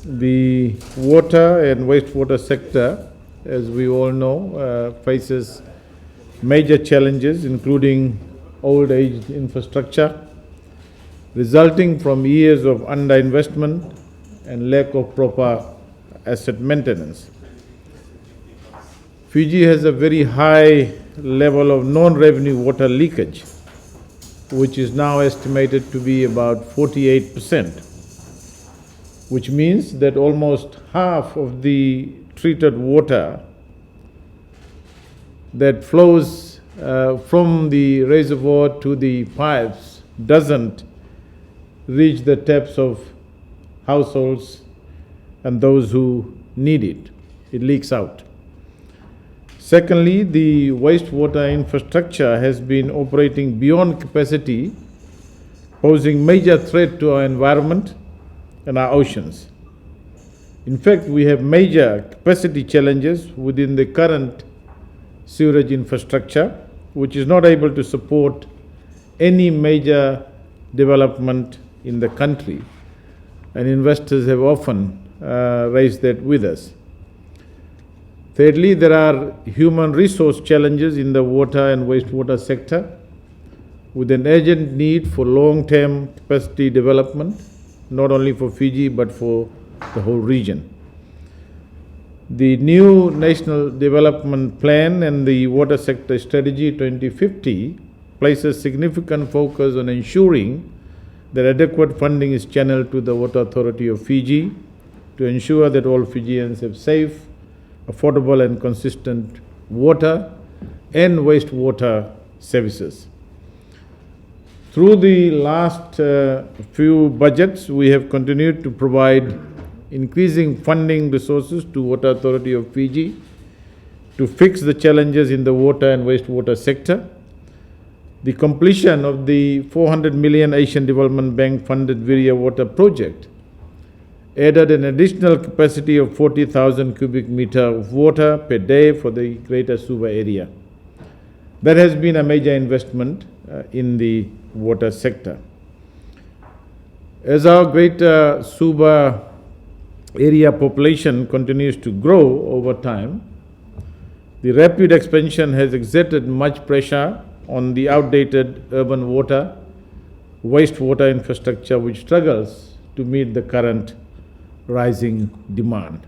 The water and wastewater sector, as we all know, faces major challenges, including old age infrastructure, resulting from years of underinvestment and lack of proper asset maintenance. Fiji has a very high level of non-revenue water leakage, which is now estimated to be about 48%, which means that almost half of the treated water that flows from the reservoir to the pipes doesn't reach the taps of households and those who need it. It leaks out. Secondly, the wastewater infrastructure has been operating beyond capacity, posing major threat to our environment and our oceans. In fact, we have major capacity challenges within the current sewerage infrastructure, which is not able to support any major development in the country. And investors have often raised that with us. Thirdly, there are human resource challenges in the water and wastewater sector, with an urgent need for long-term capacity development, not only for Fiji but for the whole region. The new National Development Plan and the Water Sector Strategy 2050 places significant focus on ensuring that adequate funding is channeled to the Water Authority of Fiji to ensure that all Fijians have safe, affordable and consistent water and wastewater services. Through the last few budgets, we have continued to provide increasing funding resources to Water Authority of Fiji to fix the challenges in the water and wastewater sector. The completion of the 400 million Asian Development Bank funded Virya Water project added an additional capacity of 40,000 cubic meter of water per day for the Greater Suba area. That has been a major investment in the water sector. As our Greater Suba area population continues to grow over time, the rapid expansion has exerted much pressure on the outdated urban water, wastewater infrastructure, which struggles to meet the current rising demand.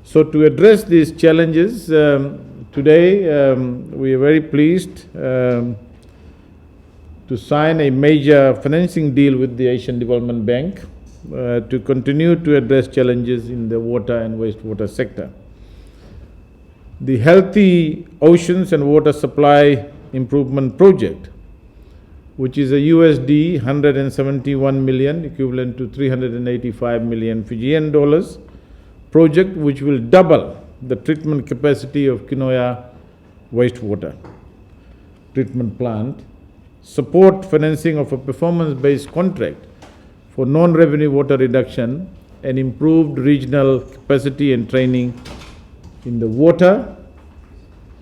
So to address these challenges, today we are very pleased to sign a major financing deal with the Asian Development Bank to continue to address challenges in the water and wastewater sector. The Healthy Oceans and Water Supply Improvement Project, which is a USD 171 million, equivalent to 385 million Fijian dollars, project which will double the treatment capacity of Kinoya wastewater treatment plant, support financing of a performance-based contract for non-revenue water reduction, and improved regional capacity and training in the water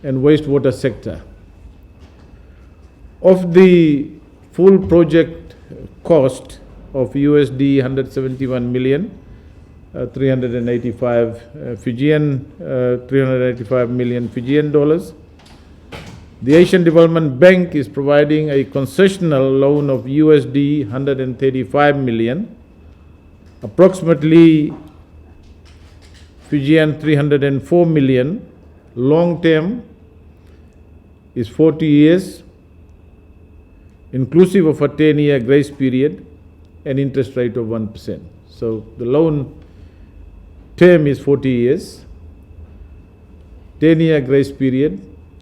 and wastewater sector. Of the full project cost of USD 171 million, 385 million Fijian dollars. The Asian Development Bank is providing a concessional loan of USD 135 million, approximately Fijian 304 million. Long term is 40 years, inclusive of a 10-year grace period and interest rate of 1%. So the loan term is 40 years, 10-year grace period,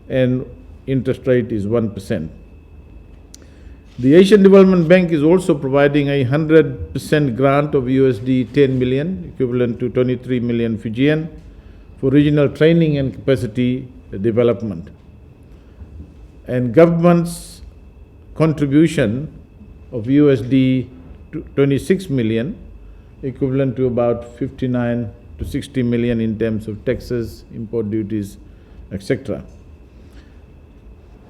and interest rate is 1%. The Asian Development Bank is also providing a 100% grant of USD 10 million, equivalent to 23 million Fijian, for regional training and capacity development. And government's contribution of USD 26 million, equivalent to about 59 to 60 million in terms of taxes, import duties, etc.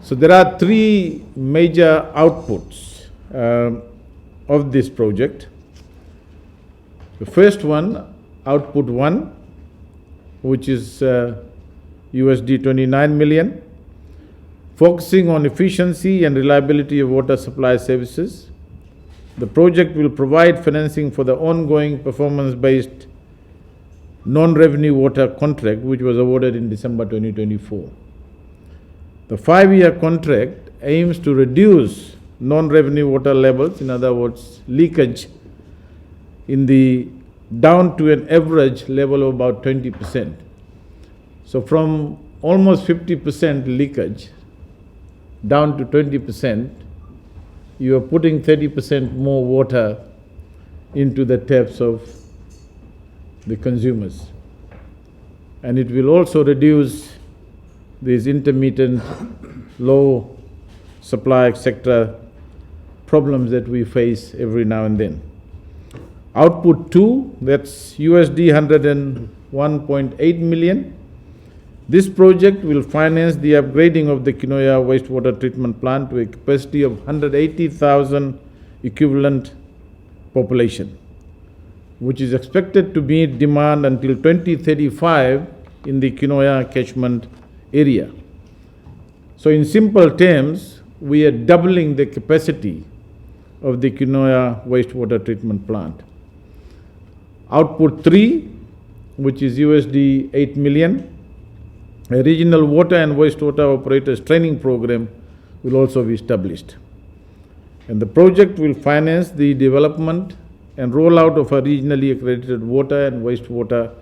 So there are three major outputs of this project. The first one, output 1, which is USD 29 million, focusing on efficiency and reliability of water supply services. The project will provide financing for the ongoing performance-based non-revenue water contract, which was awarded in December 2024. The 5-year contract aims to reduce non-revenue water levels, in other words, leakage, down to an average level of about 20%. So from almost 50% leakage down to 20%, you are putting 30% more water into the taps of the consumers. And it will also reduce these intermittent low supply, etc., problems that we face every now and then. Output 2, that's USD 101.8 million. This project will finance the upgrading of the Kinoya wastewater treatment plant to a capacity of 180,000 equivalent population, which is expected to meet demand until 2035 in the Kinoya catchment area. So in simple terms, we are doubling the capacity of the Kinoya wastewater treatment plant. Output 3, which is USD 8 million, a regional water and wastewater operators training program will also be established. And the project will finance the development and rollout of a regionally accredited water and wastewater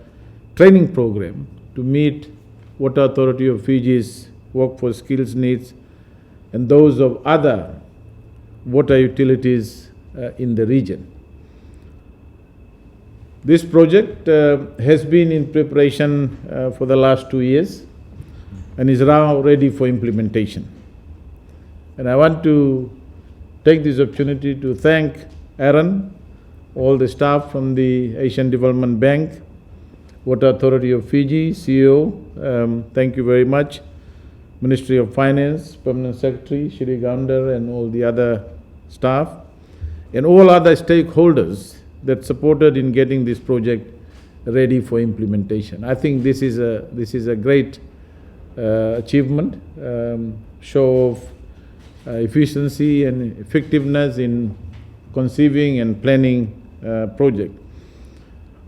training program to meet Water Authority of Fiji's workforce skills needs and those of other water utilities in the region. This project has been in preparation for the last 2 years and is now ready for implementation. And I want to take this opportunity to thank Aaron, all the staff from the Asian Development Bank, Water Authority of Fiji, CEO, thank you very much, Ministry of Finance, Permanent Secretary, Shri Gounder, and all the other staff, and all other stakeholders that supported in getting this project ready for implementation. I think this is a great achievement, show of efficiency and effectiveness in conceiving and planning project.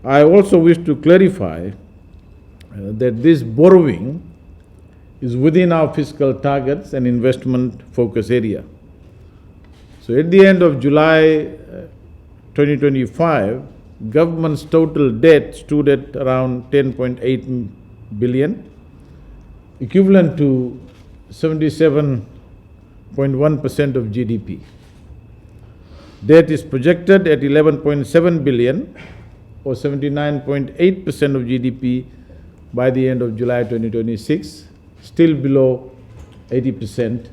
I also wish to clarify that this borrowing is within our fiscal targets and investment focus area. So at the end of July 2025, government's total debt stood at around 10.8 billion, equivalent to 77.1% of GDP. Debt is projected at 11.7 billion or 79.8% of GDP by the end of July 2026, still below 80%,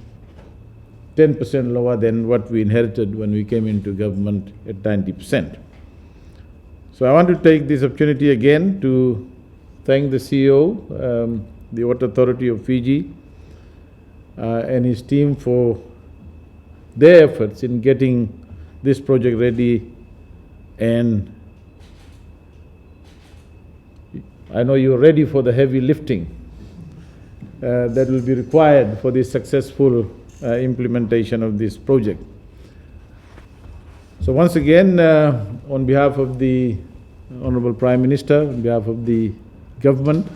10% lower than what we inherited when we came into government at 90%. So I want to take this opportunity again to thank the CEO, the Water Authority of Fiji, and his team for their efforts in getting this project ready. And I know you're ready for the heavy lifting that will be required for the successful implementation of this project. So once again, on behalf of the Honorable Prime Minister, on behalf of the government,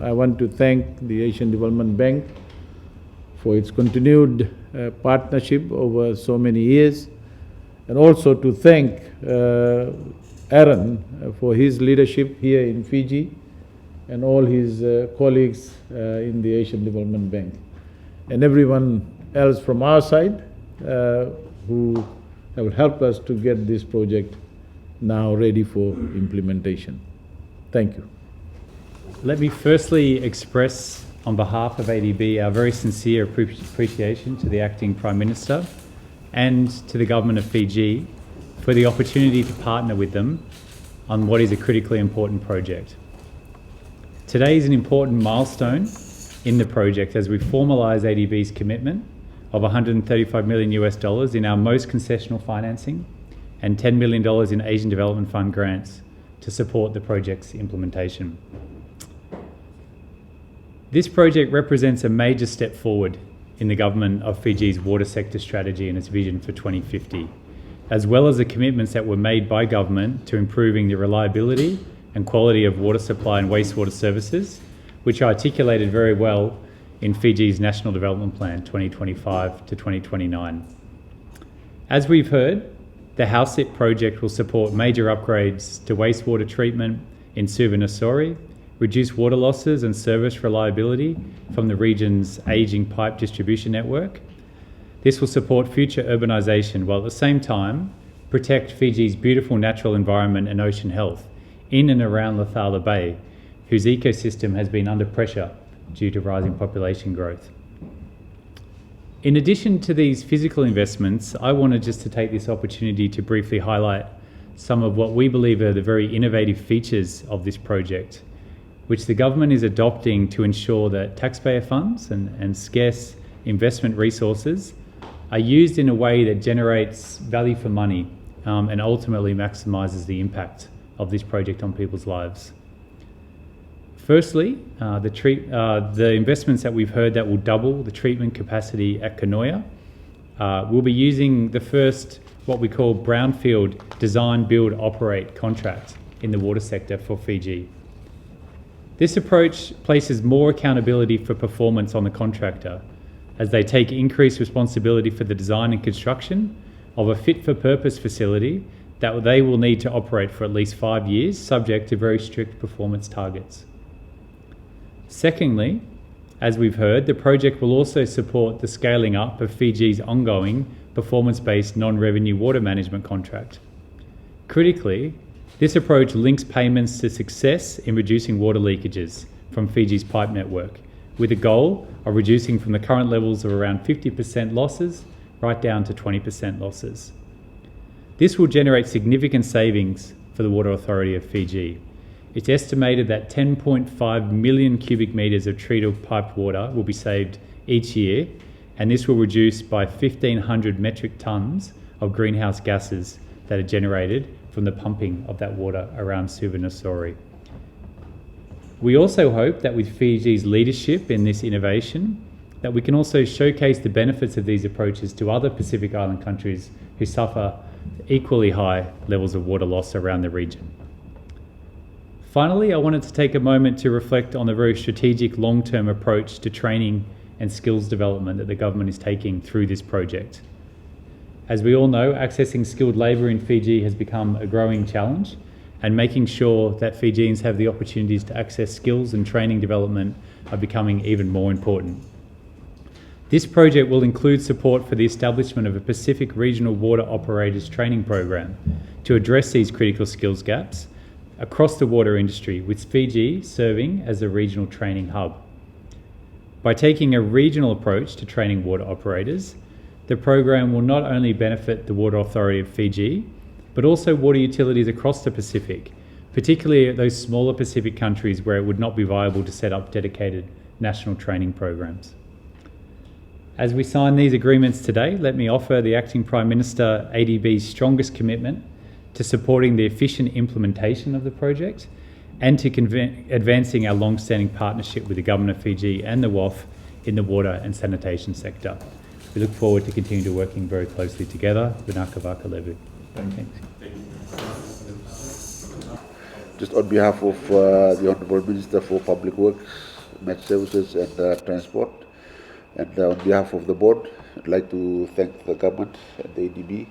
I want to thank the Asian Development Bank for its continued partnership over so many years, and also to thank Aaron for his leadership here in Fiji and all his colleagues in the Asian Development Bank, and everyone else from our side who have helped us to get this project now ready for implementation. Thank you. Let me firstly express on behalf of ADB our very sincere appreciation to the Acting Prime Minister and to the Government of Fiji for the opportunity to partner with them on what is a critically important project. Today is an important milestone in the project as we formalise ADB's commitment of $135 million in our most concessional financing and $10 million in Asian Development Fund grants to support the project's implementation. This project represents a major step forward in the government of Fiji's water sector strategy and its vision for 2050, as well as the commitments that were made by government to improving the reliability and quality of water supply and wastewater services, which are articulated very well in Fiji's National Development Plan 2025 to 2029. As we've heard, the HouseIT project will support major upgrades to wastewater treatment in Suvarnasori, reduce water losses and service reliability from the region's ageing pipe distribution network. This will support future urbanisation while at the same time protect Fiji's beautiful natural environment and ocean health in and around Lathala Bay, whose ecosystem has been under pressure due to rising population growth. In addition to these physical investments, I wanted just to take this opportunity to briefly highlight some of what we believe are the very innovative features of this project, which the government is adopting to ensure that taxpayer funds and scarce investment resources are used in a way that generates value for money and ultimately maximises the impact of this project on people's lives. Firstly, the investments that we've heard that will double the treatment capacity at Kanoya will be using the first, what we call brownfield design, build, operate contract in the water sector for Fiji. This approach places more accountability for performance on the contractor as they take increased responsibility for the design and construction of a fit-for-purpose facility that they will need to operate for at least 5 years, subject to very strict performance targets. Secondly, as we've heard, the project will also support the scaling up of Fiji's ongoing performance-based non-revenue water management contract. Critically, this approach links payments to success in reducing water leakages from Fiji's pipe network, with a goal of reducing from the current levels of around 50% losses right down to 20% losses. This will generate significant savings for the Water Authority of Fiji. It's estimated that 10.5 million cubic metres of treated piped water will be saved each year, and this will reduce by 1,500 metric tonnes of greenhouse gases that are generated from the pumping of that water around Suvarnasori. We also hope that with Fiji's leadership in this innovation, that we can also showcase the benefits of these approaches to other Pacific Island countries who suffer equally high levels of water loss around the region. Finally, I wanted to take a moment to reflect on the very strategic long-term approach to training and skills development that the government is taking through this project. As we all know, accessing skilled labour in Fiji has become a growing challenge, and making sure that Fijians have the opportunities to access skills and training development are becoming even more important. This project will include support for the establishment of a Pacific Regional Water Operators Training Program to address these critical skills gaps across the water industry, with Fiji serving as a regional training hub. By taking a regional approach to training water operators, the program will not only benefit the Water Authority of Fiji, but also water utilities across the Pacific, particularly those smaller Pacific countries where it would not be viable to set up dedicated national training programs. As we sign these agreements today, let me offer the Acting Prime Minister ADB's strongest commitment to supporting the efficient implementation of the project and to advancing our long-standing partnership with the Government of Fiji and the WOF in the water and sanitation sector. We look forward to continue to working very closely together. Vinaka Vaka Levu. Thanks. Just on behalf of the Honourable Minister for Public Works, Met Services and Transport, and on behalf of the board, I'd like to thank the government and the ADB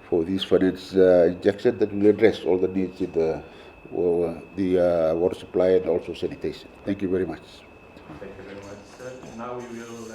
for this finance injection that will address all the needs in the water supply and also sanitation. Thank you very much. Thank you very much, sir. Now we will